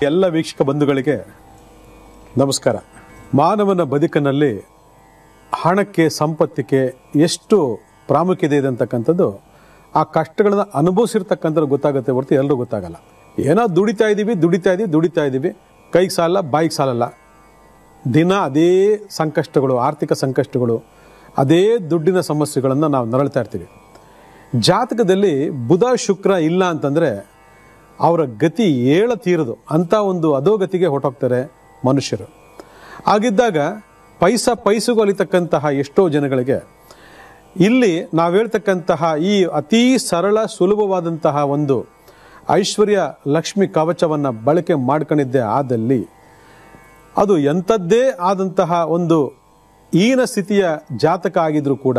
ಎಲ್ಲ ವೀಕ್ಷಕ ಬಂಧುಗಳಿಗೆ ನಮಸ್ಕಾರ. ಮಾನವನ ಬದುಕಿನಲ್ಲಿ ಹಣಕ್ಕೆ, ಸಂಪತ್ತಿಗೆ ಎಷ್ಟು ಪ್ರಾಮುಖ್ಯತೆ ಇದೆ ಅಂತಕ್ಕಂಥದ್ದು ಆ ಕಷ್ಟಗಳನ್ನು ಅನುಭವಿಸಿರ್ತಕ್ಕಂಥದ್ದು ಗೊತ್ತಾಗುತ್ತೆ ಹೊರತು ಎಲ್ಲರೂ ಗೊತ್ತಾಗಲ್ಲ. ಏನೋ ದುಡಿತಾ ಇದ್ದೀವಿ, ಕೈಗೆ ಸಾಲ ಬಾಯಿಗೆ ಸಾಲಲ್ಲ. ದಿನ ಅದೇ ಸಂಕಷ್ಟಗಳು, ಆರ್ಥಿಕ ಸಂಕಷ್ಟಗಳು, ಅದೇ ದುಡ್ಡಿನ ಸಮಸ್ಯೆಗಳನ್ನು ನಾವು ನರಳ್ತಾ ಇರ್ತೀವಿ. ಜಾತಕದಲ್ಲಿ ಬುಧ ಶುಕ್ರ ಇಲ್ಲ ಅಂತಂದರೆ ಅವರ ಗತಿ ತೀರದು ಅಂತ ಒಂದು ಅಧೋಗತಿಗೆ ಹೊರಟೋಗ್ತಾರೆ ಮನುಷ್ಯರು. ಹಾಗಿದ್ದಾಗ ಪೈಸೆಗೂ ಅಲಿತಕ್ಕಂತಹ ಎಷ್ಟೋ ಜನಗಳಿಗೆ ಇಲ್ಲಿ ನಾವು ಹೇಳ್ತಕ್ಕಂತಹ ಈ ಅತೀ ಸರಳ ಸುಲಭವಾದಂತಹ ಒಂದು ಐಶ್ವರ್ಯ ಲಕ್ಷ್ಮಿ ಕವಚವನ್ನು ಬಳಕೆ ಮಾಡ್ಕೊಂಡಿದ್ದೇ ಆದಲ್ಲಿ ಅದು ಎಂಥದ್ದೇ ಆದಂತಹ ಒಂದು ಹೀನ ಸ್ಥಿತಿಯ ಜಾತಕ ಆಗಿದ್ರೂ ಕೂಡ,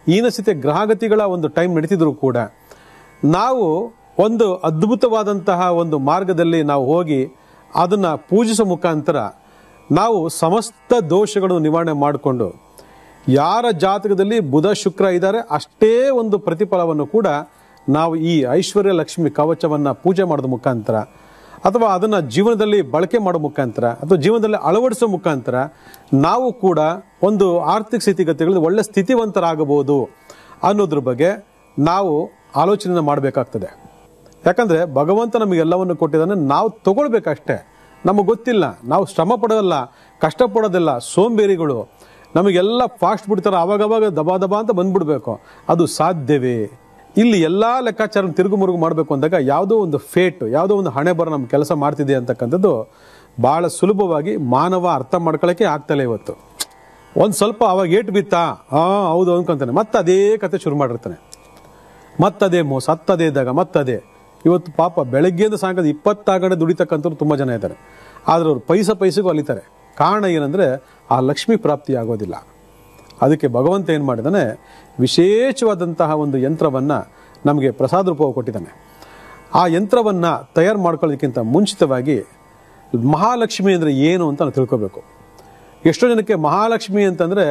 ಹೀನ ಸ್ಥಿತಿಯ ಗ್ರಹಗತಿಗಳ ಒಂದು ಟೈಮ್ ನಡೀತಿದ್ರು ಕೂಡ ನಾವು ಒಂದು ಅದ್ಭುತವಾದಂತಹ ಒಂದು ಮಾರ್ಗದಲ್ಲಿ ನಾವು ಹೋಗಿ ಅದನ್ನು ಪೂಜಿಸೋ ಮುಖಾಂತರ ನಾವು ಸಮಸ್ತ ದೋಷಗಳನ್ನು ನಿವಾರಣೆ ಮಾಡಿಕೊಂಡು ಯಾರ ಜಾತಕದಲ್ಲಿ ಬುಧ ಶುಕ್ರ ಇದ್ದಾರೆ ಅಷ್ಟೇ ಒಂದು ಪ್ರತಿಫಲವನ್ನು ಕೂಡ ನಾವು ಈ ಐಶ್ವರ್ಯ ಲಕ್ಷ್ಮಿ ಕವಚವನ್ನು ಪೂಜೆ ಮಾಡೋದ ಮುಖಾಂತರ ಅಥವಾ ಅದನ್ನು ಜೀವನದಲ್ಲಿ ಬಳಕೆ ಮಾಡೋ ಮುಖಾಂತರ ಅಥವಾ ಜೀವನದಲ್ಲಿ ಅಳವಡಿಸೋ ಮುಖಾಂತರ ನಾವು ಕೂಡ ಒಂದು ಆರ್ಥಿಕ ಸ್ಥಿತಿಗತಿಗಳಲ್ಲಿ ಒಳ್ಳೆ ಸ್ಥಿತಿವಂತರಾಗಬಹುದು ಅನ್ನೋದ್ರ ಬಗ್ಗೆ ನಾವು ಆಲೋಚನೆ ಮಾಡಬೇಕಾಗ್ತದೆ. ಯಾಕಂದರೆ ಭಗವಂತ ನಮಗೆಲ್ಲವನ್ನು ಕೊಟ್ಟಿದ್ದಾನೆ, ನಾವು ತಗೊಳ್ಬೇಕಷ್ಟೇ. ನಮಗೆ ಗೊತ್ತಿಲ್ಲ, ನಾವು ಶ್ರಮ ಪಡೋದಲ್ಲ, ಕಷ್ಟಪಡೋದಿಲ್ಲ, ಸೋಂಬೇರಿಗಳು. ನಮಗೆಲ್ಲ ಫಾಸ್ಟ್ ಬಿಡ್ತಾರೆ, ಆವಾಗವಾಗ ದಬಾ ಅಂತ ಬಂದ್ಬಿಡ್ಬೇಕು. ಅದು ಸಾಧ್ಯವೇ? ಇಲ್ಲಿ ಎಲ್ಲ ಲೆಕ್ಕಾಚಾರ ತಿರುಗುಮುರುಗು ಮಾಡಬೇಕು ಅಂದಾಗ ಯಾವುದೋ ಒಂದು ಫೇಟ್, ಯಾವುದೋ ಒಂದು ಹಣೆ ಬರ ನಮ್ಮ ಕೆಲಸ ಮಾಡ್ತಿದೆ ಅಂತಕ್ಕಂಥದ್ದು ಭಾಳ ಸುಲಭವಾಗಿ ಮಾನವ ಅರ್ಥ ಮಾಡ್ಕೊಳ್ಳೋಕ್ಕೆ ಆಗ್ತಲೇ. ಇವತ್ತು ಒಂದು ಸ್ವಲ್ಪ ಅವಾಗ ಏಟು ಬಿತ್ತಾ, ಹೌದು ಅನ್ಕೊಂತಾನೆ, ಮತ್ತೆ ಅದೇ ಕತೆ ಶುರು ಮಾಡಿರ್ತಾನೆ, ಮತ್ತದೇ ಮೋಸ, ಹತ್ತದೇ ಇದ್ದಾಗ ಮತ್ತದೇ. ಇವತ್ತು ಪಾಪ ಬೆಳಗ್ಗೆಯಿಂದ ಸಾಯಂಕಾಲ 20 ಗಂಟೆ ದುಡಿತಕ್ಕಂಥವ್ರು ತುಂಬ ಜನ ಇದ್ದಾರೆ. ಆದರೆ ಅವರು ಪೈಸೆಗೂ ಅಲಿತಾರೆ. ಕಾರಣ ಏನಂದರೆ ಆ ಲಕ್ಷ್ಮೀ ಪ್ರಾಪ್ತಿ ಆಗೋದಿಲ್ಲ. ಅದಕ್ಕೆ ಭಗವಂತ ಏನು ಮಾಡಿದಾನೆ, ವಿಶೇಷವಾದಂತಹ ಒಂದು ಯಂತ್ರವನ್ನು ನಮಗೆ ಪ್ರಸಾದ ರೂಪವಾಗಿ ಕೊಟ್ಟಿದ್ದಾನೆ. ಆ ಯಂತ್ರವನ್ನು ತಯಾರು ಮಾಡ್ಕೊಳ್ಳೋದಕ್ಕಿಂತ ಮುಂಚಿತವಾಗಿ ಮಹಾಲಕ್ಷ್ಮಿ ಅಂದರೆ ಏನು ಅಂತ ನಾವು ತಿಳ್ಕೊಬೇಕು. ಎಷ್ಟೋ ಜನಕ್ಕೆ ಮಹಾಲಕ್ಷ್ಮಿ ಅಂತಂದರೆ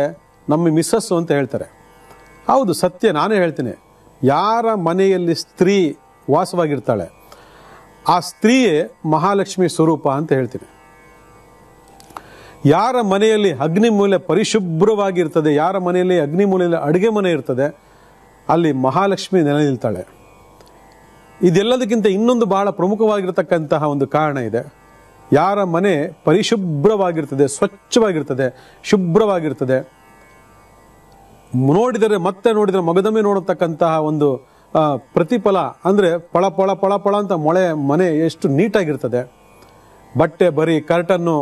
ನಮ್ಮ ಮಿಸ್ಸಸ್ಸು ಅಂತ ಹೇಳ್ತಾರೆ. ಹೌದು, ಸತ್ಯ, ನಾನೇ ಹೇಳ್ತೀನಿ. ಯಾರ ಮನೆಯಲ್ಲಿ ಸ್ತ್ರೀ ವಾಸವಾಗಿರ್ತಾಳೆ ಆ ಸ್ತ್ರೀಯೇ ಮಹಾಲಕ್ಷ್ಮಿ ಸ್ವರೂಪ ಅಂತ ಹೇಳ್ತೀನಿ. ಯಾರ ಮನೆಯಲ್ಲಿ ಅಗ್ನಿಮೂಲೆ ಪರಿಶುಭ್ರವಾಗಿರ್ತದೆ, ಯಾರ ಮನೆಯಲ್ಲಿ ಅಗ್ನಿಮೂಲೆಯಲ್ಲಿ ಅಡುಗೆ ಮನೆ ಇರ್ತದೆ, ಅಲ್ಲಿ ಮಹಾಲಕ್ಷ್ಮಿ ನೆಲೆ ನಿಲ್ತಾಳೆ. ಇದೆಲ್ಲದಕ್ಕಿಂತ ಇನ್ನೊಂದು ಬಹಳ ಪ್ರಮುಖವಾಗಿರ್ತಕ್ಕಂತಹ ಒಂದು ಕಾರಣ ಇದೆ. ಯಾರ ಮನೆ ಪರಿಶುಭ್ರವಾಗಿರ್ತದೆ, ಸ್ವಚ್ಛವಾಗಿರ್ತದೆ, ಶುಭ್ರವಾಗಿರ್ತದೆ, ನೋಡಿದರೆ ಮಗದೊಮ್ಮೆ ನೋಡತಕ್ಕಂತಹ ಒಂದು ಪ್ರತಿಫಲ ಅಂದರೆ ಪಳ ಪಳ ಪಳ ಪಳ ಅಂತ ಮನೆ ಎಷ್ಟು ನೀಟಾಗಿರ್ತದೆ. ಬಟ್ಟೆ, ಬರೀ ಕರ್ಟನ್ನು,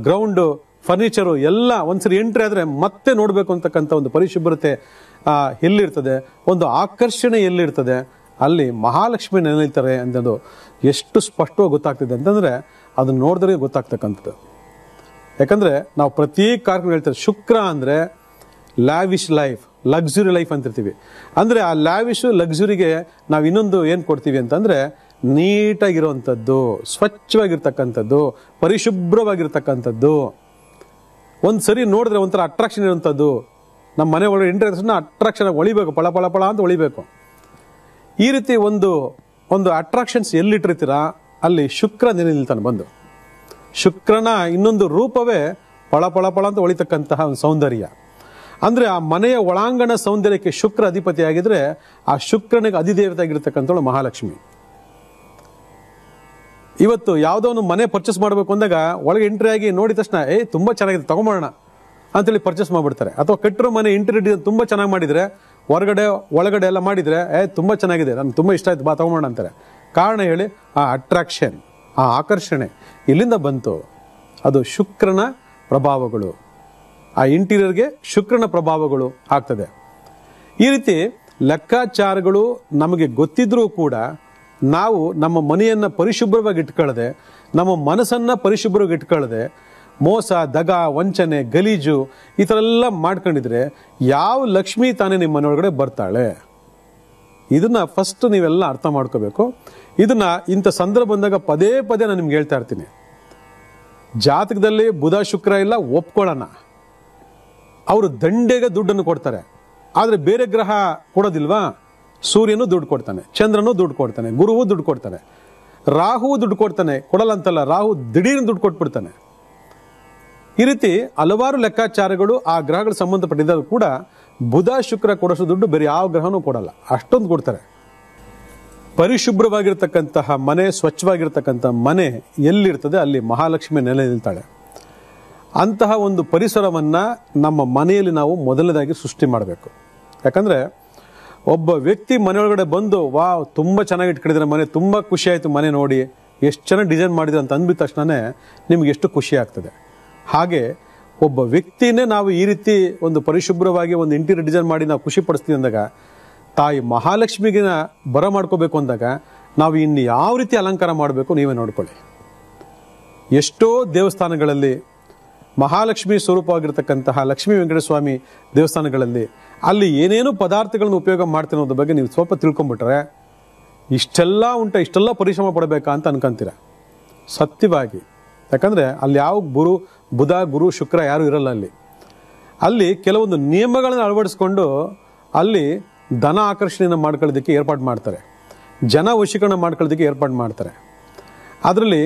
ಗ್ರೌಂಡು, ಫರ್ನಿಚರು ಎಲ್ಲ ಒಂದ್ಸರಿ ಎಂಟ್ರಿ ಆದರೆ ಮತ್ತೆ ನೋಡಬೇಕು ಅಂತಕ್ಕಂಥ ಒಂದು ಪರಿಶುಭ್ರತೆ ಎಲ್ಲಿರ್ತದೆ, ಒಂದು ಆಕರ್ಷಣೆ ಎಲ್ಲಿರ್ತದೆ, ಅಲ್ಲಿ ಮಹಾಲಕ್ಷ್ಮಿ ನೆನೆಯುತ್ತಾರೆ ಅನ್ನೋದು ಎಷ್ಟು ಸ್ಪಷ್ಟವಾಗಿ ಗೊತ್ತಾಗ್ತಿದೆ ಅಂತಂದರೆ ಅದನ್ನು ನೋಡಿದ್ರೆ ಗೊತ್ತಾಗ್ತಕ್ಕಂಥದ್ದು. ಯಾಕಂದರೆ ನಾವು ಪ್ರತಿ ಕಾರ್ಯಕ್ರಮ ಹೇಳ್ತೇವೆ, ಶುಕ್ರ ಅಂದರೆ ಲ್ಯಾವಿಶ್ ಲೈಫ್, ಲಕ್ಸುರಿ ಲೈಫ್ ಅಂತಿರ್ತೀವಿ. ಅಂದರೆ ಆ ಲ್ಯಾವಿಶು ಲಕ್ಸುರಿಗೆ ನಾವು ಇನ್ನೊಂದು ಏನು ಕೊಡ್ತೀವಿ ಅಂತಂದರೆ ನೀಟಾಗಿರುವಂಥದ್ದು, ಸ್ವಚ್ಛವಾಗಿರ್ತಕ್ಕಂಥದ್ದು, ಪರಿಶುಭ್ರವಾಗಿರ್ತಕ್ಕಂಥದ್ದು, ಒಂದು ಸರಿ ನೋಡಿದ್ರೆ ಒಂಥರ ಅಟ್ರಾಕ್ಷನ್ ಇರುವಂಥದ್ದು. ನಮ್ಮ ಮನೆ ಒಳಗಡೆ ಎಂಟ್ರಿ ತಕ್ಷಣ ಅಟ್ರಾಕ್ಷನ್ ಹೊಳಿಬೇಕು, ಪಳ ಪಳ ಪಳ ಅಂತ ಹೊಳಿಬೇಕು. ಈ ರೀತಿ ಒಂದು ಅಟ್ರಾಕ್ಷನ್ಸ್ ಎಲ್ಲಿಟ್ಟಿರ್ತೀರಾ ಅಲ್ಲಿ ಶುಕ್ರ ನೆಲೆ ನಿಲ್ತಾನೆ ಬಂದು. ಶುಕ್ರನ ಇನ್ನೊಂದು ರೂಪವೇ ಪಳ ಪಳ ಪಳ ಅಂತ ಹೊಳಿತಕ್ಕಂತಹ ಒಂದು ಸೌಂದರ್ಯ. ಅಂದರೆ ಆ ಮನೆಯ ಒಳಾಂಗಣ ಸೌಂದರ್ಯಕ್ಕೆ ಶುಕ್ರ ಅಧಿಪತಿ ಆಗಿದ್ರೆ ಆ ಶುಕ್ರನಿಗೆ ಅಧಿದೇವತೆ ಆಗಿರ್ತಕ್ಕಂಥವಳು ಮಹಾಲಕ್ಷ್ಮಿ. ಇವತ್ತು ಯಾವುದೋ ಒಂದು ಮನೆ ಪರ್ಚೇಸ್ ಮಾಡಬೇಕು ಅಂದಾಗ ಒಳಗೆ ಎಂಟ್ರಿ ಆಗಿ ನೋಡಿದ ತಕ್ಷಣ ತುಂಬ ಚೆನ್ನಾಗಿದೆ ತಗೊಂಬೋಣ ಅಂತೇಳಿ ಪರ್ಚೇಸ್ ಮಾಡಿಬಿಡ್ತಾರೆ. ಅಥವಾ ಕಟ್ಟಿರೋ ಮನೆ ಇಂಟೀರಿಯರ್ ತುಂಬ ಚೆನ್ನಾಗಿ ಮಾಡಿದರೆ ಒಳಗಡೆ ಎಲ್ಲ ಮಾಡಿದರೆ ತುಂಬ ಚೆನ್ನಾಗಿದೆ, ನನಗೆ ತುಂಬ ಇಷ್ಟ ಆಯ್ತು, ಬಾ ತಗೊಂಬೋಣ ಅಂತಾರೆ. ಕಾರಣ ಹೇಳಿ, ಆ ಅಟ್ರಾಕ್ಷನ್, ಆ ಆಕರ್ಷಣೆ ಇಲ್ಲಿಂದ ಬಂತು. ಅದು ಶುಕ್ರನ ಪ್ರಭಾವಗಳು, ಆ ಇಂಟೀರಿಯರ್ಗೆ ಶುಕ್ರನ ಪ್ರಭಾವಗಳು ಆಗ್ತದೆ. ಈ ರೀತಿ ಲೆಕ್ಕಾಚಾರಗಳು ನಮಗೆ ಗೊತ್ತಿದ್ರೂ ಕೂಡ ನಾವು ನಮ್ಮ ಮನೆಯನ್ನು ಪರಿಶುಭ್ರವಾಗಿ ಇಟ್ಕೊಳ್ಳದೆ, ನಮ್ಮ ಮನಸ್ಸನ್ನು ಪರಿಶುಭ್ರವಾಗಿ ಇಟ್ಕೊಳ್ಳದೆ, ಮೋಸ, ದಗ, ವಂಚನೆ, ಗಲೀಜು ಈ ಥರ ಎಲ್ಲ ಮಾಡ್ಕೊಂಡಿದ್ರೆ ಯಾವ ಲಕ್ಷ್ಮಿ ತಾನೇ ನಿಮ್ಮ ಮನೆಯೊಳಗಡೆ ಬರ್ತಾಳೆ? ಇದನ್ನ ಫಸ್ಟ್ ನೀವೆಲ್ಲ ಅರ್ಥ ಮಾಡ್ಕೋಬೇಕು. ಇದನ್ನ ಇಂಥ ಸಂದರ್ಭ ಬಂದಾಗ ಪದೇ ನಾನು ನಿಮ್ಗೆ ಹೇಳ್ತಾ ಇರ್ತೀನಿ. ಜಾತಕದಲ್ಲಿ ಬುಧ ಶುಕ್ರ ಇಲ್ಲ, ಒಪ್ಕೊಳ್ಳೋಣ, ಅವರು ದಂಡೆಗೆ ದುಡ್ಡನ್ನು ಕೊಡ್ತಾರೆ. ಆದರೆ ಬೇರೆ ಗ್ರಹ ಕೊಡೋದಿಲ್ವಾ? ಸೂರ್ಯನು ದುಡ್ಡು ಕೊಡ್ತಾನೆ, ಚಂದ್ರನು ದುಡ್ಡು ಕೊಡ್ತಾನೆ, ಗುರುವು ದುಡ್ಡು ಕೊಡ್ತಾನೆ, ರಾಹು ದುಡ್ಡು ಕೊಡ್ತಾನೆ, ಕೊಡಲ್ಲ ಅಂತಲ್ಲ, ರಾಹು ದಿಢೀರ್ನ ದುಡ್ಡು ಕೊಟ್ಬಿಡ್ತಾನೆ. ಈ ರೀತಿ ಹಲವಾರು ಲೆಕ್ಕಾಚಾರಗಳು ಆ ಗ್ರಹಗಳು ಸಂಬಂಧಪಟ್ಟಿದ್ದರೂ ಕೂಡ ಬುಧ ಶುಕ್ರ ಕೊಡೋಷ್ಟು ದುಡ್ಡು ಬೇರೆ ಯಾವ ಗ್ರಹನೂ ಕೊಡಲ್ಲ, ಅಷ್ಟೊಂದು ಕೊಡ್ತಾರೆ. ಪರಿಶುಭ್ರವಾಗಿರ್ತಕ್ಕಂತಹ ಮನೆ, ಸ್ವಚ್ಛವಾಗಿರ್ತಕ್ಕಂಥ ಮನೆ ಎಲ್ಲಿರ್ತದೆ ಅಲ್ಲಿ ಮಹಾಲಕ್ಷ್ಮಿ ನೆಲೆ ನಿಲ್ತಾಳೆ. ಅಂತಹ ಒಂದು ಪರಿಸರವನ್ನು ನಮ್ಮ ಮನೆಯಲ್ಲಿ ನಾವು ಮೊದಲನೇದಾಗಿ ಸೃಷ್ಟಿ ಮಾಡಬೇಕು. ಯಾಕಂದರೆ ಒಬ್ಬ ವ್ಯಕ್ತಿ ಮನೆಯೊಳಗಡೆ ಬಂದು ವಾವ್ ತುಂಬ ಚೆನ್ನಾಗಿ ಇಟ್ಕೊಂಡಿದ್ದಾರೆ ಮನೆ, ತುಂಬ ಖುಷಿ ಆಯಿತು ಮನೆ ನೋಡಿ, ಎಷ್ಟು ಚೆನ್ನಾಗಿ ಡಿಸೈನ್ ಮಾಡಿದ್ರೆ ಅಂತ ಅಂದ್ಬಿದ ತಕ್ಷಣವೇ ನಿಮ್ಗೆ ಎಷ್ಟು ಖುಷಿ ಆಗ್ತದೆ. ಹಾಗೆ ಒಬ್ಬ ವ್ಯಕ್ತಿನೇ ನಾವು ಈ ರೀತಿ ಒಂದು ಪರಿಶುಭ್ರವಾಗಿ ಒಂದು ಇಂಟೀರಿಯರ್ ಡಿಸೈನ್ ಮಾಡಿ ನಾವು ಖುಷಿ ಪಡಿಸ್ತೀವಿ ಅಂದಾಗ, ತಾಯಿ ಮಹಾಲಕ್ಷ್ಮಿಗಿನ ಬರ ಮಾಡ್ಕೋಬೇಕು ಅಂದಾಗ ನಾವು ಇನ್ನು ಯಾವ ರೀತಿ ಅಲಂಕಾರ ಮಾಡಬೇಕು ನೀವೇ ನೋಡ್ಕೊಳ್ಳಿ. ಎಷ್ಟೋ ದೇವಸ್ಥಾನಗಳಲ್ಲಿ ಮಹಾಲಕ್ಷ್ಮಿ ಸ್ವರೂಪವಾಗಿರ್ತಕ್ಕಂತಹ ಲಕ್ಷ್ಮೀ ವೆಂಕಟೇಶ್ವರ ಸ್ವಾಮಿ ದೇವಸ್ಥಾನಗಳಲ್ಲಿ ಅಲ್ಲಿ ಏನೇನು ಪದಾರ್ಥಗಳನ್ನು ಉಪಯೋಗ ಮಾಡ್ತೀನಿ ಅನ್ನೋದ್ರ ಬಗ್ಗೆ ನೀವು ಸ್ವಲ್ಪ ತಿಳ್ಕೊಂಬಿಟ್ರೆ ಇಷ್ಟೆಲ್ಲ ಇಷ್ಟೆಲ್ಲ ಪರಿಶ್ರಮ ಪಡಬೇಕಾ ಅಂತ ಅನ್ಕೊಂತೀರ. ಸತ್ಯವಾಗಿ, ಯಾಕಂದರೆ ಅಲ್ಲಿ ಯಾವ ಬುಧ ಗುರು ಶುಕ್ರ ಯಾರೂ ಇರಲ್ಲ. ಅಲ್ಲಿ ಕೆಲವೊಂದು ನಿಯಮಗಳನ್ನು ಅಳವಡಿಸ್ಕೊಂಡು ಅಲ್ಲಿ ಧನ ಆಕರ್ಷಣೆಯನ್ನು ಮಾಡ್ಕೊಳ್ಳೋದಕ್ಕೆ ಏರ್ಪಾಡು ಮಾಡ್ತಾರೆ, ಜನ ವಶೀಕರಣ ಮಾಡ್ಕೊಳ್ಳೋದಕ್ಕೆ ಏರ್ಪಾಡು ಮಾಡ್ತಾರೆ. ಅದರಲ್ಲಿ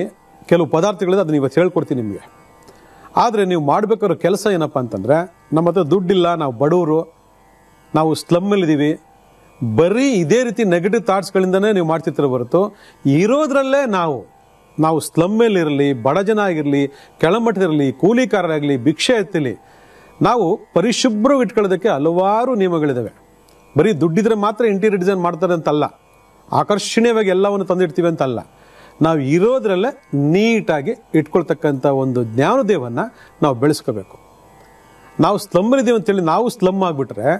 ಕೆಲವು ಪದಾರ್ಥಗಳಿದೆ, ಅದನ್ನ ಇವತ್ತು ಹೇಳ್ಕೊಡ್ತೀನಿ ನಿಮಗೆ. ಆದರೆ ನೀವು ಮಾಡಬೇಕಾದ್ರೂ ಕೆಲಸ ಏನಪ್ಪ ಅಂತಂದರೆ, ನಮ್ಮ ಹತ್ರ ದುಡ್ಡಿಲ್ಲ, ನಾವು ಬಡವರು, ನಾವು ಸ್ಲಮ್ಮಲ್ಲಿದ್ದೀವಿ, ಬರೀ ಇದೇ ರೀತಿ ನೆಗೆಟಿವ್ ಥಾಟ್ಸ್ಗಳಿಂದನೇ ನೀವು ಮಾಡ್ತಿರ್ತೀರ ಹೊರತು ಇರೋದ್ರಲ್ಲೇ ನಾವು ಸ್ಲಮ್ಮಲ್ಲಿರಲಿ, ಬಡ ಜನ ಆಗಿರಲಿ, ಕೆಳಮಟ್ಟದಿರಲಿ, ಕೂಲಿಕಾರರಾಗಲಿ, ಭಿಕ್ಷೆ ಎತ್ತಲಿ, ನಾವು ಪರಿಶುಭ್ರವಾಗಿ ಇಟ್ಕೊಳ್ಳೋದಕ್ಕೆ ಹಲವಾರು ನಿಯಮಗಳಿದ್ದಾವೆ. ಬರೀ ದುಡ್ಡಿದ್ರೆ ಮಾತ್ರ ಇಂಟೀರಿಯರ್ ಡಿಸೈನ್ ಮಾಡ್ತಾರೆ ಅಂತಲ್ಲ, ಆಕರ್ಷಣೀಯವಾಗಿ ಎಲ್ಲವನ್ನು ತಂದಿಡ್ತೀವಿ ಅಂತಲ್ಲ. ನಾವು ಇರೋದ್ರಲ್ಲೇ ನೀಟಾಗಿ ಇಟ್ಕೊಳ್ತಕ್ಕಂಥ ಒಂದು ಜ್ಞಾನೋದಯವನ್ನು ನಾವು ಬೆಳೆಸ್ಕೋಬೇಕು. ನಾವು ಸ್ಲಮ್ಮಲ್ಲಿದ್ದೀವಿ ಅಂತೇಳಿ ನಾವು ಸ್ಲಮ್ ಆಗಿಬಿಟ್ರೆ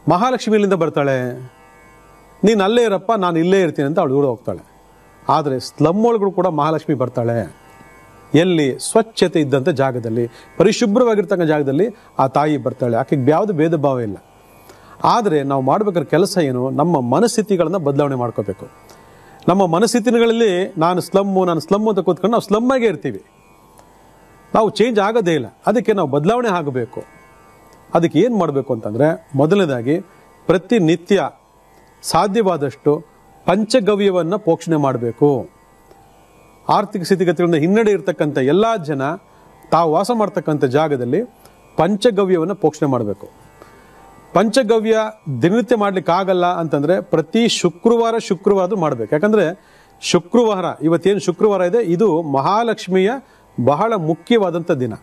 ಮಹಾಲಕ್ಷ್ಮಿ ಇಲ್ಲಿಂದ ಬರ್ತಾಳೆ, ನೀನು ಅಲ್ಲೇ ಇರಪ್ಪ ನಾನು ಇಲ್ಲೇ ಇರ್ತೀನಿ ಅಂತ ಅವಳು ದೂರ ಹೋಗ್ತಾಳೆ. ಆದರೆ ಸ್ಲಮ್ ಒಳಗಳು ಕೂಡ ಮಹಾಲಕ್ಷ್ಮಿ ಬರ್ತಾಳೆ. ಎಲ್ಲಿ? ಸ್ವಚ್ಛತೆ ಇದ್ದಂಥ ಜಾಗದಲ್ಲಿ, ಪರಿಶುಭ್ರವಾಗಿರ್ತಕ್ಕಂಥ ಜಾಗದಲ್ಲಿ ಆ ತಾಯಿ ಬರ್ತಾಳೆ. ಆಕೆಗೆ ಯಾವುದು ಭೇದ ಭಾವ ಇಲ್ಲ. ಆದರೆ ನಾವು ಮಾಡಬೇಕಾದ ಕೆಲಸ ಏನು? ನಮ್ಮ ಮನಸ್ಥಿತಿಗಳನ್ನು ಬದಲಾವಣೆ ಮಾಡ್ಕೋಬೇಕು. ನಮ್ಮ ಮನಸ್ಥಿತಿಗಳಲ್ಲಿ ನಾನು ಸ್ಲಮ್ಮು ಅಂತ ಕೂತ್ಕೊಂಡು ನಾವು ಸ್ಲಮ್ಮಾಗೇ ಇರ್ತೀವಿ, ನಾವು ಚೇಂಜ್ ಆಗೋದೇ ಇಲ್ಲ. ಅದಕ್ಕೆ ನಾವು ಬದಲಾವಣೆ ಆಗಬೇಕು. ಅದಕ್ಕೆ ಏನು ಮಾಡಬೇಕು ಅಂತಂದರೆ, ಮೊದಲನೇದಾಗಿ ಪ್ರತಿನಿತ್ಯ ಸಾಧ್ಯವಾದಷ್ಟು ಪಂಚಗವ್ಯವನ್ನು ಪೋಷಣೆ ಮಾಡಬೇಕು. ಆರ್ಥಿಕ ಸ್ಥಿತಿಗತಿಗಳಿಂದ ಹಿನ್ನಡೆ ಇರತಕ್ಕಂಥ ಎಲ್ಲ ಜನ ತಾವು ವಾಸ ಮಾಡ್ತಕ್ಕಂಥ ಜಾಗದಲ್ಲಿ ಪಂಚಗವ್ಯವನ್ನು ಪೋಷಣೆ ಮಾಡಬೇಕು. ಪಂಚಗವ್ಯ ದಿನನಿತ್ಯ ಮಾಡಲಿಕ್ಕಾಗಲ್ಲ ಅಂತಂದರೆ ಪ್ರತಿ ಶುಕ್ರವಾರ ಮಾಡಬೇಕು. ಯಾಕಂದರೆ ಶುಕ್ರವಾರ, ಇವತ್ತೇನು ಶುಕ್ರವಾರ ಇದೆ, ಇದು ಮಹಾಲಕ್ಷ್ಮಿಯ ಬಹಳ ಮುಖ್ಯವಾದಂಥ ದಿನ.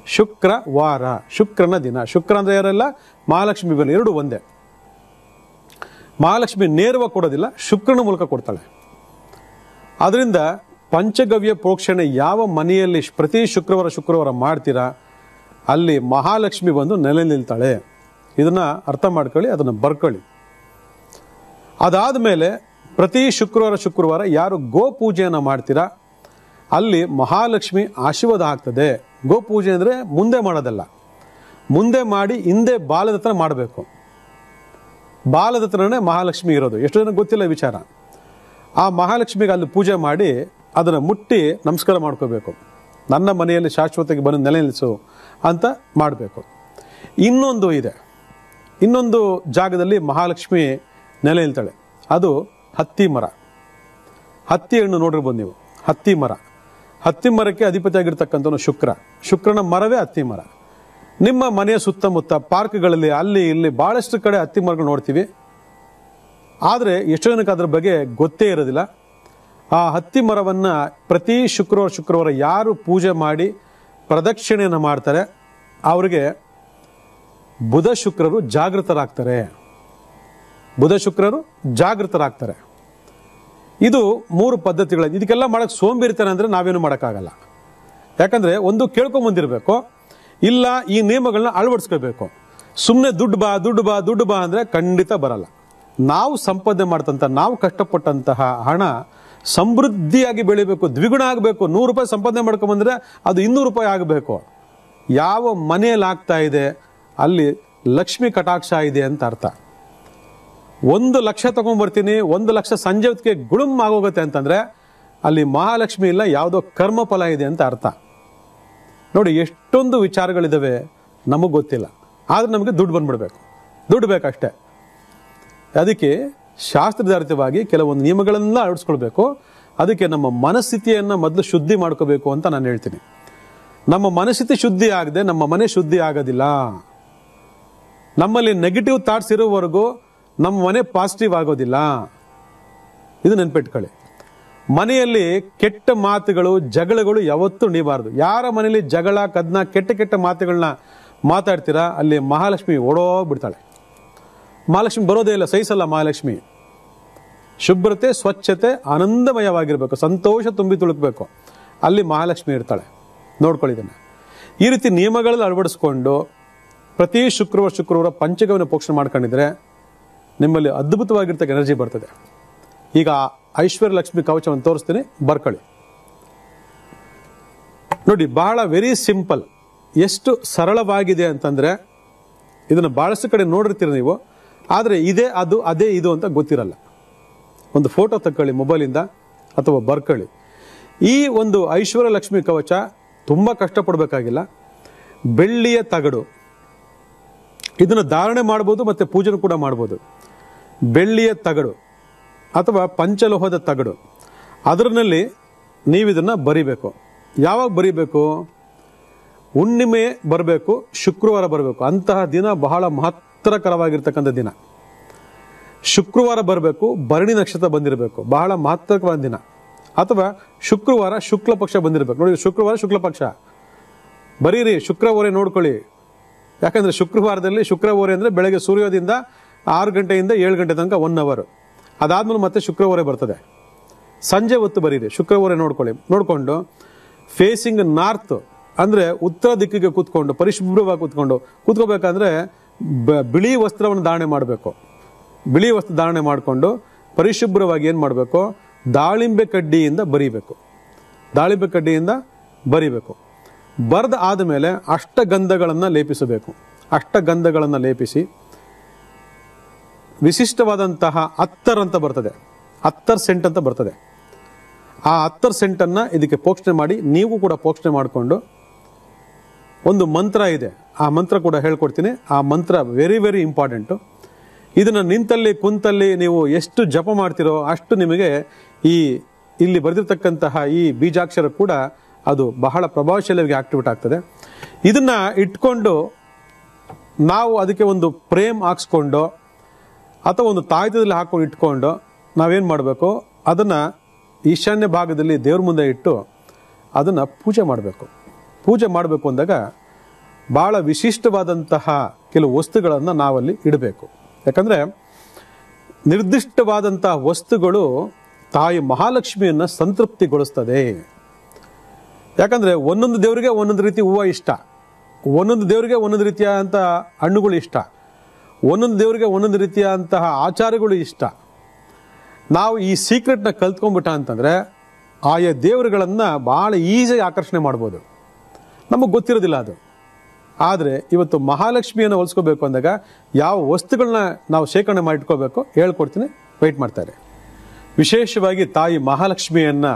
ಶುಕ್ರವಾರ, ಶುಕ್ರನ ದಿನ. ಶುಕ್ರ ಅಂದರೆ ಯಾರೆಲ್ಲ? ಮಹಾಲಕ್ಷ್ಮಿ ಬೆಲೆ, ಎರಡು ಒಂದೇ. ಮಹಾಲಕ್ಷ್ಮಿ ನೇರವಾಗಿ ಕೊಡೋದಿಲ್ಲ, ಶುಕ್ರನ ಮೂಲಕ ಕೊಡ್ತಾಳೆ. ಅದರಿಂದ ಪಂಚಗವ್ಯ ಪ್ರೋಕ್ಷಣೆ ಯಾವ ಮನೆಯಲ್ಲಿ ಪ್ರತಿ ಶುಕ್ರವಾರ ಮಾಡ್ತೀರಾ ಅಲ್ಲಿ ಮಹಾಲಕ್ಷ್ಮಿ ಬಂದು ನೆಲೆ ನಿಲ್ತಾಳೆ. ಇದನ್ನ ಅರ್ಥ ಮಾಡ್ಕೊಳ್ಳಿ, ಅದನ್ನು ಬರ್ಕೊಳ್ಳಿ. ಅದಾದ ಮೇಲೆ ಪ್ರತಿ ಶುಕ್ರವಾರ ಯಾರು ಗೋ ಪೂಜೆಯನ್ನು ಮಾಡ್ತೀರಾ ಅಲ್ಲಿ ಮಹಾಲಕ್ಷ್ಮಿ ಆಶೀರ್ವಾದ ಆಗ್ತದೆ. ಗೋ ಪೂಜೆ ಅಂದರೆ ಮುಂದೆ ಮಾಡೋದಲ್ಲ, ಮುಂದೆ ಮಾಡಿ ಹಿಂದೆ ಬಾಲದ ಹತ್ರ ಮಾಡಬೇಕು. ಬಾಲದ ಹತ್ರನೇ ಮಹಾಲಕ್ಷ್ಮಿ ಇರೋದು. ಎಷ್ಟು ಜನ ಗೊತ್ತಿಲ್ಲ ವಿಚಾರ. ಆ ಮಹಾಲಕ್ಷ್ಮಿಗೆ ಅಲ್ಲಿ ಪೂಜೆ ಮಾಡಿ ಅದನ್ನು ಮುಟ್ಟಿ ನಮಸ್ಕಾರ ಮಾಡ್ಕೋಬೇಕು. ನನ್ನ ಮನೆಯಲ್ಲಿ ಶಾಶ್ವತವಾಗಿ ಬಂದು ನೆಲೆ ನಿಲ್ಲಿಸು ಅಂತ ಮಾಡಬೇಕು. ಇನ್ನೊಂದು ಇದೆ, ಇನ್ನೊಂದು ಜಾಗದಲ್ಲಿ ಮಹಾಲಕ್ಷ್ಮಿ ನೆಲೆ ನಿಲ್ತಾಳೆ. ಅದು ಹತ್ತಿ ಮರ. ಹತ್ತಿ ಹಣ್ಣು ನೋಡಿರ್ಬೋದು ನೀವು. ಹತ್ತಿ ಮರಕ್ಕೆ ಅಧಿಪತಿಯಾಗಿರ್ತಕ್ಕಂಥವನು ಶುಕ್ರನ ಮರವೇ ಹತ್ತಿ ಮರ. ನಿಮ್ಮ ಮನೆಯ ಸುತ್ತಮುತ್ತ ಪಾರ್ಕ್ಗಳಲ್ಲಿ ಅಲ್ಲಿ ಇಲ್ಲಿ ಭಾಳಷ್ಟು ಕಡೆ ಹತ್ತಿ ಮರಗಳು ನೋಡ್ತೀವಿ. ಆದರೆ ಎಷ್ಟೋ ಜನಕ್ಕೆ ಅದ್ರ ಬಗ್ಗೆ ಗೊತ್ತೇ ಇರೋದಿಲ್ಲ. ಆ ಹತ್ತಿ ಮರವನ್ನು ಪ್ರತಿ ಶುಕ್ರವಾರ ಯಾರು ಪೂಜೆ ಮಾಡಿ ಪ್ರದಕ್ಷಿಣೆಯನ್ನು ಮಾಡ್ತಾರೆ ಅವರಿಗೆ ಬುಧ ಶುಕ್ರರು ಜಾಗೃತರಾಗ್ತಾರೆ. ಇದು 3 ಪದ್ಧತಿಗಳು. ಇದಕ್ಕೆಲ್ಲ ಮಾಡಕ್ಕೆ ಸೋಂಬೇರಿತನ ಅಂದರೆ ನಾವೇನು ಮಾಡೋಕ್ಕಾಗಲ್ಲ. ಯಾಕಂದರೆ ಒಂದು ಕೇಳ್ಕೊಂಬಂದಿರಬೇಕು, ಇಲ್ಲ ಈ ನಿಯಮಗಳನ್ನ ಅಳವಡಿಸ್ಕೋಬೇಕು. ಸುಮ್ಮನೆ ದುಡ್ಡು ಬಾ ಅಂದರೆ ಖಂಡಿತ ಬರಲ್ಲ. ನಾವು ಸಂಪಾದನೆ ಮಾಡ್ತಂಥ, ನಾವು ಕಷ್ಟಪಟ್ಟಂತಹ ಹಣ ಸಮೃದ್ಧಿಯಾಗಿ ಬೆಳಿಬೇಕು, ದ್ವಿಗುಣ ಆಗಬೇಕು. 100 ರೂಪಾಯಿ ಸಂಪಾದನೆ ಮಾಡ್ಕೊಂಬಂದ್ರೆ ಅದು 200 ರೂಪಾಯಿ ಆಗಬೇಕು. ಯಾವ ಮನೆಯಲ್ಲಿ ಆಗ್ತಾ ಇದೆ ಅಲ್ಲಿ ಲಕ್ಷ್ಮಿ ಕಟಾಕ್ಷ ಇದೆ ಅಂತ ಅರ್ಥ. 1 ಲಕ್ಷ ತಗೊಂಡ್ಬರ್ತೀನಿ, 1 ಲಕ್ಷ ಸಂಜೆ ಹೊತ್ತಿಗೆ ಗುಳುಮ್ ಆಗೋಗುತ್ತೆ ಅಂತಂದ್ರೆ ಅಲ್ಲಿ ಮಹಾಲಕ್ಷ್ಮಿ ಇಲ್ಲ, ಯಾವುದೋ ಕರ್ಮಫಲ ಇದೆ ಅಂತ ಅರ್ಥ. ನೋಡಿ, ಎಷ್ಟೊಂದು ವಿಚಾರಗಳಿದ್ದಾವೆ ನಮಗೆ ಗೊತ್ತಿಲ್ಲ. ಆದ್ರೆ ನಮಗೆ ದುಡ್ಡು ಬಂದ್ಬಿಡ್ಬೇಕು, ದುಡ್ಡು ಬೇಕಷ್ಟೇ. ಅದಕ್ಕೆ ಶಾಸ್ತ್ರಧಾರಿತವಾಗಿ ಕೆಲವೊಂದು ನಿಯಮಗಳನ್ನ ಅಳವಡಿಸ್ಕೊಳ್ಬೇಕು. ಅದಕ್ಕೆ ನಮ್ಮ ಮನಸ್ಥಿತಿಯನ್ನು ಮೊದಲು ಶುದ್ಧಿ ಮಾಡ್ಕೋಬೇಕು ಅಂತ ನಾನು ಹೇಳ್ತೀನಿ. ನಮ್ಮ ಮನಸ್ಥಿತಿ ಶುದ್ಧಿ ಆಗದೆ ನಮ್ಮ ಮನೆ ಶುದ್ಧಿ ಆಗೋದಿಲ್ಲ. ನಮ್ಮಲ್ಲಿ ನೆಗೆಟಿವ್ ಥಾಟ್ಸ್ ಇರೋವರೆಗೂ ನಮ್ಮ ಮನೆ ಪಾಸಿಟಿವ್ ಆಗೋದಿಲ್ಲ. ಇದು ನೆನ್ಪಿಟ್ಕೊಳ್ಳಿ. ಮನೆಯಲ್ಲಿ ಕೆಟ್ಟ ಮಾತುಗಳು, ಜಗಳಗಳು ಯಾವತ್ತೂ ನಡೀಬಾರ್ದು. ಯಾರ ಮನೆಯಲ್ಲಿ ಜಗಳ, ಕದ್ನ, ಕೆಟ್ಟ ಕೆಟ್ಟ ಮಾತುಗಳನ್ನ ಮಾತಾಡ್ತೀರಾ ಅಲ್ಲಿ ಮಹಾಲಕ್ಷ್ಮಿ ಓಡೋಗ್ಬಿಡ್ತಾಳೆ. ಮಹಾಲಕ್ಷ್ಮಿ ಬರೋದೇ ಇಲ್ಲ, ಸಹಿಸಲ್ಲ ಮಹಾಲಕ್ಷ್ಮಿ. ಶುಭ್ರತೆ, ಸ್ವಚ್ಛತೆ, ಆನಂದಮಯವಾಗಿರ್ಬೇಕು, ಸಂತೋಷ ತುಂಬಿ ತುಳುಕಬೇಕು, ಅಲ್ಲಿ ಮಹಾಲಕ್ಷ್ಮಿ ಇರ್ತಾಳೆ. ನೋಡ್ಕೊಳ್ಳಿದ್ದೇನೆ. ಈ ರೀತಿ ನಿಯಮಗಳಲ್ಲಿ ಅಳವಡಿಸ್ಕೊಂಡು ಪ್ರತಿ ಶುಕ್ರವಾರ ಪಂಚಗವ್ಯನ ಪೋಷಣೆ ಮಾಡ್ಕೊಂಡಿದ್ರೆ ನಿಮ್ಮಲ್ಲಿ ಅದ್ಭುತವಾಗಿರ್ತಕ್ಕ ಎನರ್ಜಿ ಬರ್ತದೆ. ಈಗ ಐಶ್ವರ್ಯ ಲಕ್ಷ್ಮಿ ಕವಚವನ್ನು ತೋರಿಸ್ತೀನಿ, ಬರ್ಕೊಳ್ಳಿ. ನೋಡಿ, ಬಹಳ ವೆರಿ ಸಿಂಪಲ್, ಎಷ್ಟು ಸರಳವಾಗಿದೆ ಅಂತಂದ್ರೆ ಇದನ್ನು ಬಹಳಷ್ಟು ಕಡೆ ನೋಡಿರ್ತೀರ ನೀವು, ಆದರೆ ಇದೇ ಅದು ಅದೇ ಇದು ಅಂತ ಗೊತ್ತಿರಲ್ಲ. ಒಂದು ಫೋಟೋ ತಕ್ಕೊಳ್ಳಿ ಮೊಬೈಲಿಂದ ಅಥವಾ ಬರ್ಕೊಳ್ಳಿ. ಈ ಒಂದು ಐಶ್ವರ್ಯ ಲಕ್ಷ್ಮಿ ಕವಚ ತುಂಬ ಕಷ್ಟಪಡಬೇಕಾಗಿಲ್ಲ. ಬೆಳ್ಳಿಯ ತಗಡು, ಇದನ್ನು ಧಾರಣೆ ಮಾಡ್ಬೋದು ಮತ್ತು ಪೂಜೆ ಕೂಡ ಮಾಡ್ಬೋದು. ಬೆಳ್ಳಿಯ ತಗಡು ಅಥವಾ ಪಂಚಲೋಹದ ತಗಡು, ಅದರಲ್ಲಿ ನೀವಿದನ್ನು ಬರಿಬೇಕು. ಯಾವಾಗ ಬರಿಬೇಕು? ಹುಣ್ಣಿಮೆ ಬರಬೇಕು, ಶುಕ್ರವಾರ ಬರಬೇಕು. ಅಂತಹ ದಿನ ಬಹಳ ಮಹತ್ತರಕರವಾಗಿರ್ತಕ್ಕಂಥ ದಿನ. ಶುಕ್ರವಾರ ಬರಬೇಕು, ಭರಣಿ ನಕ್ಷತ್ರ ಬಂದಿರಬೇಕು, ಬಹಳ ಮಹತ್ತರಕವಾದ ದಿನ. ಅಥವಾ ಶುಕ್ರವಾರ ಶುಕ್ಲ ಪಕ್ಷ ಬಂದಿರಬೇಕು. ನೋಡಿ, ಶುಕ್ರವಾರ ಶುಕ್ಲ ಪಕ್ಷ ಬರೀರಿ. ಶುಕ್ರವಾರ ನೋಡ್ಕೊಳ್ಳಿ. ಯಾಕಂದ್ರೆ ಶುಕ್ರವಾರದಲ್ಲಿ ಶುಕ್ರವಾರ ಅಂದರೆ ಬೆಳಗ್ಗೆ ಸೂರ್ಯೋದಯದಿಂದ 6 ಗಂಟೆಯಿಂದ 7 ಗಂಟೆ ತನಕ 1 ಅವರ್. ಅದಾದ್ಮೇಲೆ ಮತ್ತೆ ಶುಕ್ರವಾರ ಬರ್ತದೆ. ಸಂಜೆ ಹೊತ್ತು ಬರೀರಿ, ಶುಕ್ರವಾರ ನೋಡ್ಕೊಂಡು ಫೇಸಿಂಗ್ ನಾರ್ತ್ ಅಂದ್ರೆ ಉತ್ತರ ದಿಕ್ಕಿಗೆ ಕೂತ್ಕೊಂಡು ಪರಿಶುಭ್ರವಾಗಿ ಕೂತ್ಕೋಬೇಕಂದ್ರೆ ಬಿಳಿ ವಸ್ತ್ರವನ್ನು ಧಾರಣೆ ಮಾಡಬೇಕು. ಬಿಳಿ ವಸ್ತ್ರ ಧಾರಣೆ ಮಾಡಿಕೊಂಡು ಪರಿಶುಭ್ರವಾಗಿ ಏನು ಮಾಡಬೇಕು? ದಾಳಿಂಬೆ ಕಡ್ಡಿಯಿಂದ ಬರೀಬೇಕು. ದಾಳಿಂಬೆ ಕಡ್ಡಿಯಿಂದ ಬರೀಬೇಕು. ಬರೆದ ಆದಮೇಲೆ ಅಷ್ಟಗಂಧಗಳನ್ನು ಲೇಪಿಸಬೇಕು. ಅಷ್ಟಗಂಧಗಳನ್ನು ಲೇಪಿಸಿ ವಿಶಿಷ್ಟವಾದಂತಹ ಅತ್ತರ್ ಅಂತ ಬರ್ತದೆ, ಅತ್ತರ್ ಸೆಂಟ್ ಅಂತ ಬರ್ತದೆ. ಆ ಅತ್ತರ್ ಸೆಂಟನ್ನು ಇದಕ್ಕೆ ಪೋಷಣೆ ಮಾಡಿ, ನೀವು ಕೂಡ ಪೋಷಣೆ ಮಾಡಿಕೊಂಡು, ಒಂದು ಮಂತ್ರ ಇದೆ, ಆ ಮಂತ್ರ ಕೂಡ ಹೇಳ್ಕೊಡ್ತೀನಿ. ಆ ಮಂತ್ರ ವೆರಿ ವೆರಿ ಇಂಪಾರ್ಟೆಂಟು. ಇದನ್ನು ನಿಂತಲ್ಲಿ ಕುಂತಲ್ಲಿ ನೀವು ಎಷ್ಟು ಜಪ ಮಾಡ್ತಿರೋ ಅಷ್ಟು ನಿಮಗೆ ಇಲ್ಲಿ ಬರೆದಿರ್ತಕ್ಕಂತಹ ಈ ಬೀಜಾಕ್ಷರ ಕೂಡ ಅದು ಬಹಳ ಪ್ರಭಾವಶಾಲಿಯಾಗಿ ಆಕ್ಟಿವೇಟ್ ಆಗ್ತದೆ. ಇದನ್ನ ಇಟ್ಕೊಂಡು ನಾವು ಅದಕ್ಕೆ ಒಂದು ಫ್ರೇಮ್ ಹಾಕ್ಸ್ಕೊಂಡು ಅಥವಾ ಒಂದು ತಾಯ್ತದಲ್ಲಿ ಹಾಕೊಂಡು ಇಟ್ಕೊಂಡು ನಾವೇನು ಮಾಡಬೇಕು? ಅದನ್ನು ಈಶಾನ್ಯ ಭಾಗದಲ್ಲಿ ದೇವ್ರ ಮುಂದೆ ಇಟ್ಟು ಅದನ್ನು ಪೂಜೆ ಮಾಡಬೇಕು. ಪೂಜೆ ಮಾಡಬೇಕು ಅಂದಾಗ ಭಾಳ ವಿಶಿಷ್ಟವಾದಂತಹ ಕೆಲವು ವಸ್ತುಗಳನ್ನು ನಾವಲ್ಲಿ ಇಡಬೇಕು. ಯಾಕಂದರೆ ನಿರ್ದಿಷ್ಟವಾದಂತಹ ವಸ್ತುಗಳು ತಾಯಿ ಮಹಾಲಕ್ಷ್ಮಿಯನ್ನು ಸಂತೃಪ್ತಿಗೊಳಿಸ್ತದೆ. ಯಾಕಂದರೆ ಒಂದೊಂದು ದೇವರಿಗೆ ಒಂದೊಂದು ರೀತಿ ಹೂವು ಇಷ್ಟ, ಒಂದೊಂದು ದೇವರಿಗೆ ಒಂದೊಂದು ರೀತಿಯಾದಂಥ ಹಣ್ಣುಗಳು ಇಷ್ಟ, ಒಂದೊಂದು ದೇವರಿಗೆ ಒಂದೊಂದು ರೀತಿಯಾದಂತಹ ಆಚಾರಗಳು ಇಷ್ಟ. ನಾವು ಈ ಸೀಕ್ರೆಟ್ನ ಕಲ್ತ್ಕೊಂಡ್ಬಿಟ್ಟ ಅಂತಂದರೆ ಆಯಾ ದೇವರುಗಳನ್ನು ಭಾಳ ಈಸಿಯಾಗಿ ಆಕರ್ಷಣೆ ಮಾಡ್ಬೋದು. ನಮಗೆ ಗೊತ್ತಿರೋದಿಲ್ಲ ಅದು. ಆದರೆ ಇವತ್ತು ಮಹಾಲಕ್ಷ್ಮಿಯನ್ನು ಹೋಲಿಸ್ಕೋಬೇಕು ಅಂದಾಗ ಯಾವ ವಸ್ತುಗಳನ್ನ ನಾವು ಶೇಖರಣೆ ಮಾಡಿಟ್ಕೋಬೇಕು ಹೇಳ್ಕೊಡ್ತೀನಿ, ವೆಯ್ಟ್ ಮಾಡ್ತಾರೆ. ವಿಶೇಷವಾಗಿ ತಾಯಿ ಮಹಾಲಕ್ಷ್ಮಿಯನ್ನು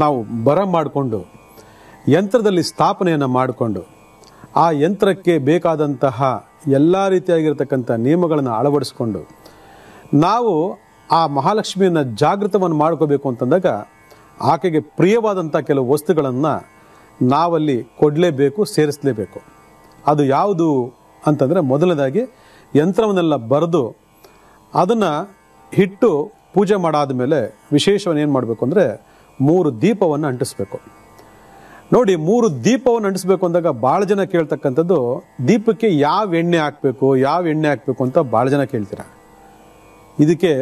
ನಾವು ಬರ ಮಾಡಿಕೊಂಡು ಯಂತ್ರದಲ್ಲಿ ಸ್ಥಾಪನೆಯನ್ನು ಮಾಡಿಕೊಂಡು ಆ ಯಂತ್ರಕ್ಕೆ ಬೇಕಾದಂತಹ ಎಲ್ಲ ರೀತಿಯಾಗಿರ್ತಕ್ಕಂಥ ನಿಯಮಗಳನ್ನು ಅಳವಡಿಸ್ಕೊಂಡು ನಾವು ಆ ಮಹಾಲಕ್ಷ್ಮಿಯನ್ನು ಜಾಗೃತವನ್ನು ಮಾಡ್ಕೋಬೇಕು ಅಂತಂದಾಗ ಆಕೆಗೆ ಪ್ರಿಯವಾದಂಥ ಕೆಲವು ವಸ್ತುಗಳನ್ನು ನಾವಲ್ಲಿ ಕೊಡಲೇಬೇಕು, ಸೇರಿಸಲೇಬೇಕು. ಅದು ಯಾವುದು ಅಂತಂದರೆ, ಮೊದಲನೇದಾಗಿ ಯಂತ್ರವನ್ನೆಲ್ಲ ಬರೆದು ಅದನ್ನು ಇಟ್ಟು ಪೂಜೆ ಮಾಡಾದ ಮೇಲೆ ವಿಶೇಷವನ್ನು ಏನು ಮಾಡಬೇಕು ಅಂದರೆ 3 ದೀಪವನ್ನು ಅಂಟಿಸ್ಬೇಕು. ನೋಡಿ, 3 ದೀಪವನ್ನು ಅಂಟಿಸ್ಬೇಕು ಅಂದಾಗ ಭಾಳ ಜನ ಕೇಳ್ತಕ್ಕಂಥದ್ದು, ದೀಪಕ್ಕೆ ಯಾವ ಎಣ್ಣೆ ಹಾಕಬೇಕು ಅಂತ ಭಾಳ ಜನ ಕೇಳ್ತೀರ. ಇದಕ್ಕೆ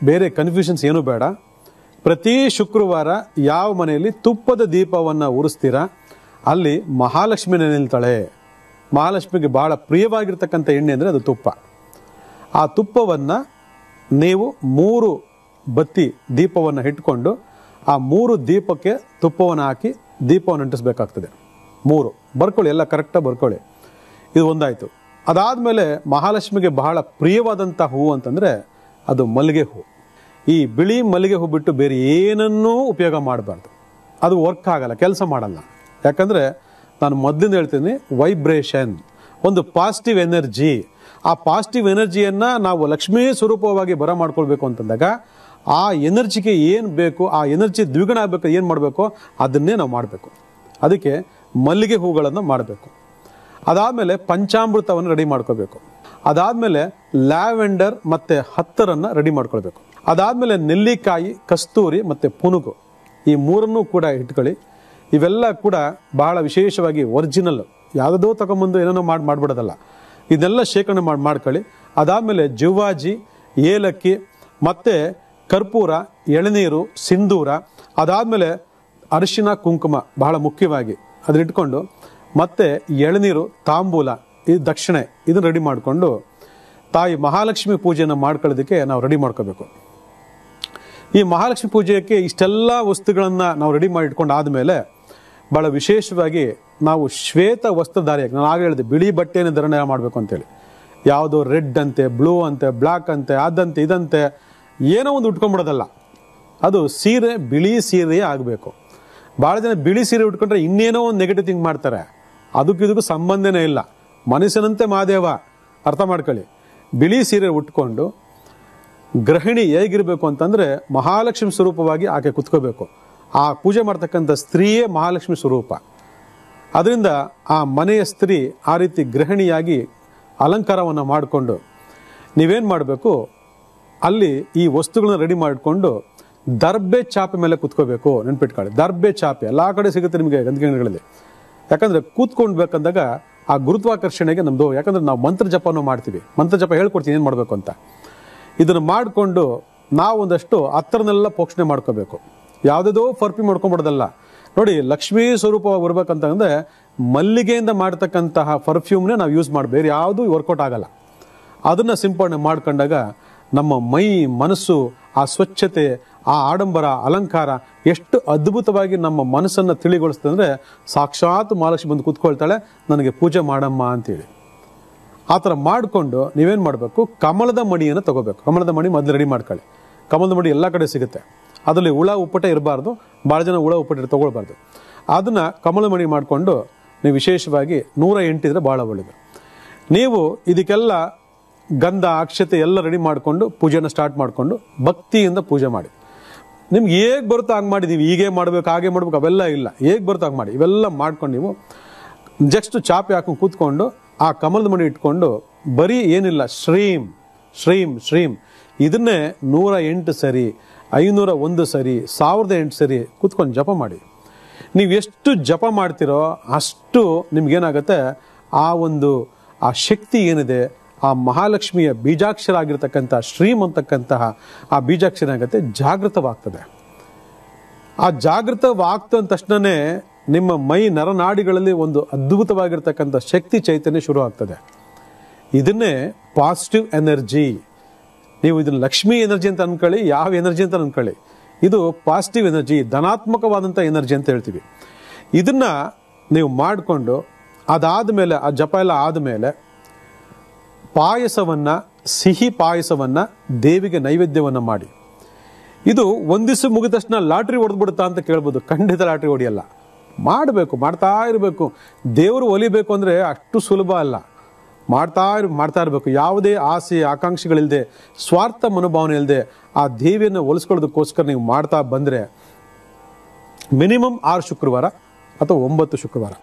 ಬೇರೆ ಕನ್ಫ್ಯೂಷನ್ಸ್ ಏನೂ ಬೇಡ. ಪ್ರತಿ ಶುಕ್ರವಾರ ಯಾವ ಮನೆಯಲ್ಲಿ ತುಪ್ಪದ ದೀಪವನ್ನು ಉರಿಸ್ತೀರಾ ಅಲ್ಲಿ ಮಹಾಲಕ್ಷ್ಮಿನೇ ನಿಲ್ತಾಳೆ. ಮಹಾಲಕ್ಷ್ಮಿಗೆ ಭಾಳ ಪ್ರಿಯವಾಗಿರ್ತಕ್ಕಂಥ ಎಣ್ಣೆ ಅಂದರೆ ಅದು ತುಪ್ಪ. ಆ ತುಪ್ಪವನ್ನು ನೀವು 3 ಬತ್ತಿ ದೀಪವನ್ನು ಇಟ್ಕೊಂಡು ಆ 3 ದೀಪಕ್ಕೆ ತುಪ್ಪವನ್ನು ಹಾಕಿ ದೀಪವನ್ನು ಅಂಟಿಸ್ಬೇಕಾಗ್ತದೆ. 3 ಬರ್ಕೊಳ್ಳಿ, ಎಲ್ಲ ಕರೆಕ್ಟಾಗಿ ಬರ್ಕೊಳ್ಳಿ. ಇದು ಒಂದಾಯಿತು. ಅದಾದಮೇಲೆ ಮಹಾಲಕ್ಷ್ಮಿಗೆ ಬಹಳ ಪ್ರಿಯವಾದಂಥ ಹೂವು ಅಂತಂದರೆ ಅದು ಮಲ್ಲಿಗೆ ಹೂವು. ಈ ಬಿಳಿ ಮಲ್ಲಿಗೆ ಹೂ ಬಿಟ್ಟು ಬೇರೆ ಏನನ್ನೂ ಉಪಯೋಗ ಮಾಡಬಾರ್ದು. ಅದು ವರ್ಕ್ ಆಗಲ್ಲ, ಕೆಲಸ ಮಾಡಲ್ಲ. ಯಾಕಂದರೆ ನಾನು ಮೊದಲಿಂದ ಹೇಳ್ತೀನಿ, ವೈಬ್ರೇಷನ್, ಒಂದು ಪಾಸಿಟಿವ್ ಎನರ್ಜಿ, ಆ ಪಾಸಿಟಿವ್ ಎನರ್ಜಿಯನ್ನು ನಾವು ಲಕ್ಷ್ಮೀ ಸ್ವರೂಪವಾಗಿ ಬರ ಮಾಡ್ಕೊಳ್ಬೇಕು ಅಂತಂದಾಗ ಆ ಎನರ್ಜಿಗೆ ಏನು ಬೇಕು, ಆ ಎನರ್ಜಿ ದ್ವಿಗುಣ ಆಗಬೇಕು, ಏನು ಮಾಡಬೇಕು ಅದನ್ನೇ ನಾವು ಮಾಡಬೇಕು. ಅದಕ್ಕೆ ಮಲ್ಲಿಗೆ ಹೂಗಳನ್ನು ಮಾಡಬೇಕು. ಅದಾದಮೇಲೆ ಪಂಚಾಮೃತವನ್ನು ರೆಡಿ ಮಾಡ್ಕೋಬೇಕು. ಅದಾದಮೇಲೆ ಲ್ಯಾವೆಂಡರ್ ಮತ್ತು ಹತ್ತರನ್ನು ರೆಡಿ ಮಾಡ್ಕೊಳ್ಬೇಕು. ಅದಾದಮೇಲೆ ನೆಲ್ಲಿಕಾಯಿ, ಕಸ್ತೂರಿ ಮತ್ತು ಪುನುಗು ಈ ಮೂರನ್ನೂ ಕೂಡ ಇಟ್ಕೊಳ್ಳಿ. ಇವೆಲ್ಲ ಕೂಡ ಬಹಳ ವಿಶೇಷವಾಗಿ ಒರಿಜಿನಲ್, ಯಾವುದೋ ತಗೊಂಬಂದು ಏನೇನೋ ಮಾಡಿಬಿಡೋದಲ್ಲ. ಇದೆಲ್ಲ ಶೇಖರಣೆ ಮಾಡ್ಕೊಳ್ಳಿ. ಅದಾದಮೇಲೆ ಜವ್ವಾಜಿ, ಏಲಕ್ಕಿ ಮತ್ತು ಕರ್ಪೂರ, ಎಳನೀರು, ಸಿಂಧೂರ, ಅದಾದಮೇಲೆ ಅರಿಶಿನ, ಕುಂಕುಮ ಬಹಳ ಮುಖ್ಯವಾಗಿ ಅದನ್ನಿಟ್ಕೊಂಡು, ಮತ್ತು ಎಳನೀರು, ತಾಂಬೂಲ, ಇದು ದಕ್ಷಿಣೆ, ಇದನ್ನು ರೆಡಿ ಮಾಡಿಕೊಂಡು ತಾಯಿ ಮಹಾಲಕ್ಷ್ಮಿ ಪೂಜೆಯನ್ನು ಮಾಡ್ಕೊಳ್ಳೋದಕ್ಕೆ ನಾವು ರೆಡಿ ಮಾಡ್ಕೋಬೇಕು. ಈ ಮಹಾಲಕ್ಷ್ಮಿ ಪೂಜೆಗೆ ಇಷ್ಟೆಲ್ಲ ವಸ್ತುಗಳನ್ನು ನಾವು ರೆಡಿ ಮಾಡಿ ಇಟ್ಕೊಂಡು ಆದಮೇಲೆ ಭಾಳ ವಿಶೇಷವಾಗಿ ನಾವು ಶ್ವೇತ ವಸ್ತ್ರಧಾರಿಯಾಗಿ, ನಾನು ಆಗ ಹೇಳಿದೆ ಬಿಳಿ ಬಟ್ಟೆಯನ್ನು ಧರಣೆ ಮಾಡಬೇಕು ಅಂತೇಳಿ. ಯಾವುದೋ ರೆಡ್ ಅಂತೆ, ಬ್ಲೂ ಅಂತೆ, ಬ್ಲ್ಯಾಕ್ ಅಂತೆ, ಅದಂತೆ ಇದಂತೆ ಏನೋ ಒಂದು ಉಟ್ಕೊಂಡ್ಬಿಡೋದಲ್ಲ. ಅದು ಸೀರೆ ಬಿಳಿ ಸೀರೆಯೇ ಆಗಬೇಕು. ಭಾಳ ಜನ ಬಿಳಿ ಸೀರೆ ಉಟ್ಕೊಂಡ್ರೆ ಇನ್ನೇನೋ ಒಂದು ನೆಗೆಟಿವ್ ಥಿಂಕ್ ಮಾಡ್ತಾರೆ. ಇದಕ್ಕೂ ಸಂಬಂಧನೇ ಇಲ್ಲ. ಮನುಷ್ಯನಂತೆ ಮಹಾದೇವ, ಅರ್ಥ ಮಾಡ್ಕೊಳ್ಳಿ. ಬಿಳಿ ಸೀರೆ ಉಟ್ಕೊಂಡು ಗೃಹಿಣಿ ಹೇಗಿರಬೇಕು ಅಂತಂದರೆ ಮಹಾಲಕ್ಷ್ಮಿ ಸ್ವರೂಪವಾಗಿ ಆಕೆ ಕುತ್ಕೋಬೇಕು. ಆ ಪೂಜೆ ಮಾಡ್ತಕ್ಕಂಥ ಸ್ತ್ರೀಯೇ ಮಹಾಲಕ್ಷ್ಮಿ ಸ್ವರೂಪ. ಅದರಿಂದ ಆ ಮನೆಯ ಸ್ತ್ರೀ ಆ ರೀತಿ ಗೃಹಿಣಿಯಾಗಿ ಅಲಂಕಾರವನ್ನು ಮಾಡಿಕೊಂಡು ನೀವೇನು ಮಾಡಬೇಕು, ಅಲ್ಲಿ ಈ ವಸ್ತುಗಳನ್ನ ರೆಡಿ ಮಾಡಿಕೊಂಡು ದರ್ಬೆ ಚಾಪೆ ಮೇಲೆ ಕುತ್ಕೋಬೇಕು. ನೆನ್ಪಿಟ್ಕೊಳ್ಳಿ, ದರ್ಬೆ ಚಾಪೆ ಎಲ್ಲ ಕಡೆ ಸಿಗುತ್ತೆ ನಿಮಗೆ ಗಂಧಗಳಲ್ಲಿ. ಯಾಕಂದರೆ ಕೂತ್ಕೊಂಡ್ಬೇಕಂದಾಗ ಆ ಗುರುತ್ವಾಕರ್ಷಣೆಗೆ ನಮ್ಮದು, ಯಾಕಂದರೆ ನಾವು ಮಂತ್ರ ಜಪವನ್ನು ಮಾಡ್ತೀವಿ. ಮಂತ್ರ ಜಪ ಹೇಳ್ಕೊಡ್ತೀನಿ ಏನು ಮಾಡಬೇಕು ಅಂತ. ಇದನ್ನು ಮಾಡಿಕೊಂಡು ನಾವು ಒಂದಷ್ಟು ಹತ್ತಿರನೆಲ್ಲ ಪೋಷಣೆ ಮಾಡ್ಕೋಬೇಕು. ಯಾವುದೇದೋ ಫರ್ಪಿ ಮಾಡ್ಕೊಂಬಿಡೋದಲ್ಲ. ನೋಡಿ, ಲಕ್ಷ್ಮೀ ಸ್ವರೂಪವಾಗಿ ಬರ್ಬೇಕಂತಂದರೆ ಮಲ್ಲಿಗೆಯಿಂದ ಮಾಡ್ತಕ್ಕಂತಹ ಪರ್ಫ್ಯೂಮ್ನೇ ನಾವು ಯೂಸ್ ಮಾಡಿ, ಬೇರೆ ಯಾವುದೂ ವರ್ಕೌಟ್ ಆಗಲ್ಲ. ಅದನ್ನು ಸಿಂಪಡಣೆ ಮಾಡ್ಕೊಂಡಾಗ ನಮ್ಮ ಮೈ ಮನಸ್ಸು, ಆ ಸ್ವಚ್ಛತೆ, ಆ ಆಡಂಬರ, ಅಲಂಕಾರ ಎಷ್ಟು ಅದ್ಭುತವಾಗಿ ನಮ್ಮ ಮನಸ್ಸನ್ನು ತಿಳಿಗೊಳಿಸ್ತದೆ ಅಂದರೆ ಸಾಕ್ಷಾತ್ ಮಹಾಲಕ್ಷ್ಮಿ ಬಂದು ಕೂತ್ಕೊಳ್ತಾಳೆ, ನನಗೆ ಪೂಜೆ ಮಾಡಮ್ಮ ಅಂತೇಳಿ. ಆ ಥರ ಮಾಡಿಕೊಂಡು ನೀವೇನು ಮಾಡಬೇಕು, ಕಮಲದ ಮಣಿಯನ್ನು ತಗೋಬೇಕು. ಕಮಲದ ಮಣಿ ಮೊದಲು ರೆಡಿ ಮಾಡ್ಕೊಳ್ಳಿ. ಕಮಲದ ಮಣಿ ಎಲ್ಲ ಕಡೆ ಸಿಗುತ್ತೆ. ಅದರಲ್ಲಿ ಹುಳ ಉಪ್ಪಟೆ ಇರಬಾರ್ದು. ಭಾಳ ಜನ ಹುಳ ಉಪ್ಪಟೆ ತೊಗೊಳ್ಬಾರ್ದು. ಅದನ್ನು ಕಮಲದ ಮಣಿ ಮಾಡಿಕೊಂಡು ನೀವು ವಿಶೇಷವಾಗಿ 108 ಇದ್ರೆ ಭಾಳ ಒಳ್ಳೆಯದು. ನೀವು ಇದಕ್ಕೆಲ್ಲ ಗಂಧ, ಅಕ್ಷತೆ ಎಲ್ಲ ರೆಡಿ ಮಾಡಿಕೊಂಡು ಪೂಜೆನ ಸ್ಟಾರ್ಟ್ ಮಾಡಿಕೊಂಡು ಭಕ್ತಿಯಿಂದ ಪೂಜೆ ಮಾಡಿ. ನಿಮ್ಗೆ ಹೇಗೆ ಬರುತ್ತೋ ಹಂಗೆ ಮಾಡಿ. ನೀವು ಹೀಗೆ ಮಾಡಬೇಕು, ಹಾಗೆ ಮಾಡಬೇಕು, ಅವೆಲ್ಲ ಇಲ್ಲ. ಹೇಗೆ ಬರುತ್ತೋ ಹಂಗೆ ಮಾಡಿ. ಇವೆಲ್ಲ ಮಾಡ್ಕೊಂಡು ನೀವು ಜಸ್ಟ್ ಚಾಪೆ ಹಾಕೊಂಡು ಕೂತ್ಕೊಂಡು ಆ ಕಮಲದ ಮಣಿ ಇಟ್ಕೊಂಡು ಬರೀ ಏನಿಲ್ಲ, ಶ್ರೀಂ ಶ್ರೀಂ ಶ್ರೀಂ ಇದನ್ನೇ 108 ಸರಿ, 501 ಸರಿ, 1008 ಸರಿ ಕೂತ್ಕೊಂಡು ಜಪ ಮಾಡಿ. ನೀವು ಎಷ್ಟು ಜಪ ಮಾಡ್ತೀರೋ ಅಷ್ಟು ನಿಮ್ಗೇನಾಗುತ್ತೆ, ಆ ಶಕ್ತಿ ಏನಿದೆ, ಆ ಮಹಾಲಕ್ಷ್ಮಿಯ ಬೀಜಾಕ್ಷರ ಆಗಿರ್ತಕ್ಕಂಥ ಶ್ರೀಂ ಅಂತಕ್ಕಂತಹ ಆ ಬೀಜಾಕ್ಷರ ಆಗುತ್ತೆ, ಜಾಗೃತವಾಗ್ತದೆ. ಆ ಜಾಗೃತವಾಗ್ತ ಅಂದ ತಕ್ಷಣವೇ ನಿಮ್ಮ ಮೈ ನರನಾಡಿಗಳಲ್ಲಿ ಒಂದು ಅದ್ಭುತವಾಗಿರ್ತಕ್ಕಂಥ ಶಕ್ತಿ ಚೈತನ್ಯ ಶುರು ಆಗ್ತದೆ. ಇದನ್ನೇ ಪಾಸಿಟಿವ್ ಎನರ್ಜಿ. ನೀವು ಇದನ್ನು ಲಕ್ಷ್ಮೀ ಎನರ್ಜಿ ಅಂತ ಅನ್ಕೊಳ್ಳಿ, ಯಾವ ಎನರ್ಜಿ ಅಂತ ಅನ್ಕೊಳ್ಳಿ, ಇದು ಪಾಸಿಟಿವ್ ಎನರ್ಜಿ, ಧನಾತ್ಮಕವಾದಂಥ ಎನರ್ಜಿ ಅಂತ ಹೇಳ್ತೀವಿ. ಇದನ್ನ ನೀವು ಮಾಡಿಕೊಂಡು ಅದಾದಮೇಲೆ ಆ ಜಪ ಎಲ್ಲ ಆದಮೇಲೆ ಪಾಯಸವನ್ನು, ಸಿಹಿ ಪಾಯಸವನ್ನು ದೇವಿಗೆ ನೈವೇದ್ಯವನ್ನು ಮಾಡಿ. ಇದು ಒಂದಿವ್ಸ ಮುಗಿದ ತಕ್ಷಣ ಲಾಟ್ರಿ ಹೊಡೆದ್ಬಿಡುತ್ತಾ ಅಂತ ಕೇಳ್ಬೋದು. ಖಂಡಿತ ಲಾಟ್ರಿ ಹೊಡೆಯಲ್ಲ. ಮಾಡಬೇಕು, ಮಾಡ್ತಾ ಇರಬೇಕು. ದೇವರು ಒಲಿಬೇಕು ಅಂದರೆ ಅಷ್ಟು ಸುಲಭ ಅಲ್ಲ. ಮಾಡ್ತಾ ಇರಬೇಕು. ಯಾವುದೇ ಆಸೆ ಆಕಾಂಕ್ಷೆಗಳಿಲ್ಲದೆ, ಸ್ವಾರ್ಥ ಮನೋಭಾವನೆ ಇಲ್ಲದೆ ಆ ದೇವಿಯನ್ನು ಒಲಿಸ್ಕೊಳ್ಳೋದಕ್ಕೋಸ್ಕರ ನೀವು ಮಾಡ್ತಾ ಬಂದರೆ ಮಿನಿಮಮ್ 6 ಶುಕ್ರವಾರ ಅಥವಾ 9 ಶುಕ್ರವಾರ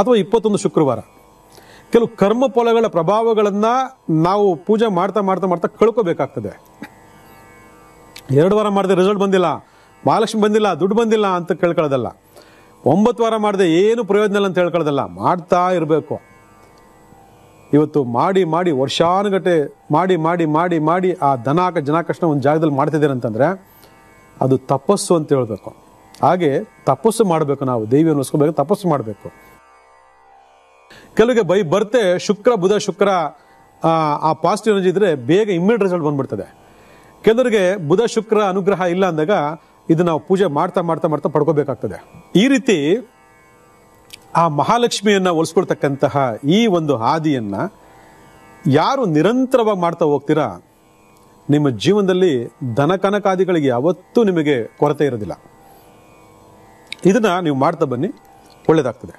ಅಥವಾ 21 ಶುಕ್ರವಾರ ಕೆಲವು ಕರ್ಮ ಫಲಗಳ ಪ್ರಭಾವಗಳನ್ನು ನಾವು ಪೂಜೆ ಮಾಡ್ತಾ ಮಾಡ್ತಾ ಮಾಡ್ತಾ ಕಳ್ಕೋಬೇಕಾಗ್ತದೆ. 2 ವಾರ ಮಾಡಿದೆ ರಿಸಲ್ಟ್ ಬಂದಿಲ್ಲ, ಮಹಾಲಕ್ಷ್ಮಿ ಬಂದಿಲ್ಲ, ದುಡ್ಡು ಬಂದಿಲ್ಲ ಅಂತ ಕೇಳ್ಕೊಳ್ಳೋದಲ್ಲ. 9 ವಾರ ಮಾಡಿದೆ ಏನು ಪ್ರಯೋಜನ ಇಲ್ಲ ಅಂತ ಹೇಳ್ಕೊಳ್ಳೋದಲ್ಲ. ಮಾಡ್ತಾ ಇರಬೇಕು. ಇವತ್ತು ಮಾಡಿ ಮಾಡಿ ವರ್ಷಾನುಗಟ್ಟೆ ಮಾಡಿ ಮಾಡಿ ಮಾಡಿ ಮಾಡಿ ಆ ಜನಾಕರ್ಷಣ ಒಂದು ಜಾಗದಲ್ಲಿ ಮಾಡ್ತಿದ್ದೀರ ಅಂತಂದರೆ ಅದು ತಪಸ್ಸು ಅಂತ ಹೇಳ್ಬೇಕು. ಹಾಗೆ ತಪಸ್ಸು ಮಾಡಬೇಕು. ನಾವು ದೇವಿಯನ್ನು ಉಳಿಸ್ಕೋಬೇಕು, ತಪಸ್ಸು ಮಾಡಬೇಕು. ಕೆಲವಿಗೆ ಬರ್ತೆ ಶುಕ್ರ ಬುಧ ಶುಕ್ರ ಆ ಪಾಸಿಟಿವ್ ಎನರ್ಜಿ ಇದ್ರೆ ಬೇಗ ಇಮ್ಮಿಡಿಯೇಟ್ ರಿಸಲ್ಟ್ ಬಂದ್ಬಿಡ್ತದೆ. ಕೆಲವರಿಗೆ ಬುಧ ಶುಕ್ರ ಅನುಗ್ರಹ ಇಲ್ಲ ಅಂದಾಗ ಇದು ನಾವು ಪೂಜೆ ಮಾಡ್ತಾ ಮಾಡ್ತಾ ಮಾಡ್ತಾ ಪಡ್ಕೋಬೇಕಾಗ್ತದೆ. ಈ ರೀತಿ ಆ ಮಹಾಲಕ್ಷ್ಮಿಯನ್ನ ಒಲಿಸ್ಕೊಳ್ತಕ್ಕಂತಹ ಈ ಒಂದು ಹಾದಿಯನ್ನ ಯಾರು ನಿರಂತರವಾಗಿ ಮಾಡ್ತಾ ಹೋಗ್ತೀರಾ, ನಿಮ್ಮ ಜೀವನದಲ್ಲಿ ಧನಕನಕಾದಿಗಳಿಗೆ ಯಾವತ್ತೂ ನಿಮಗೆ ಕೊರತೆ ಇರೋದಿಲ್ಲ. ಇದನ್ನ ನೀವು ಮಾಡ್ತಾ ಬನ್ನಿ, ಒಳ್ಳೇದಾಗ್ತದೆ.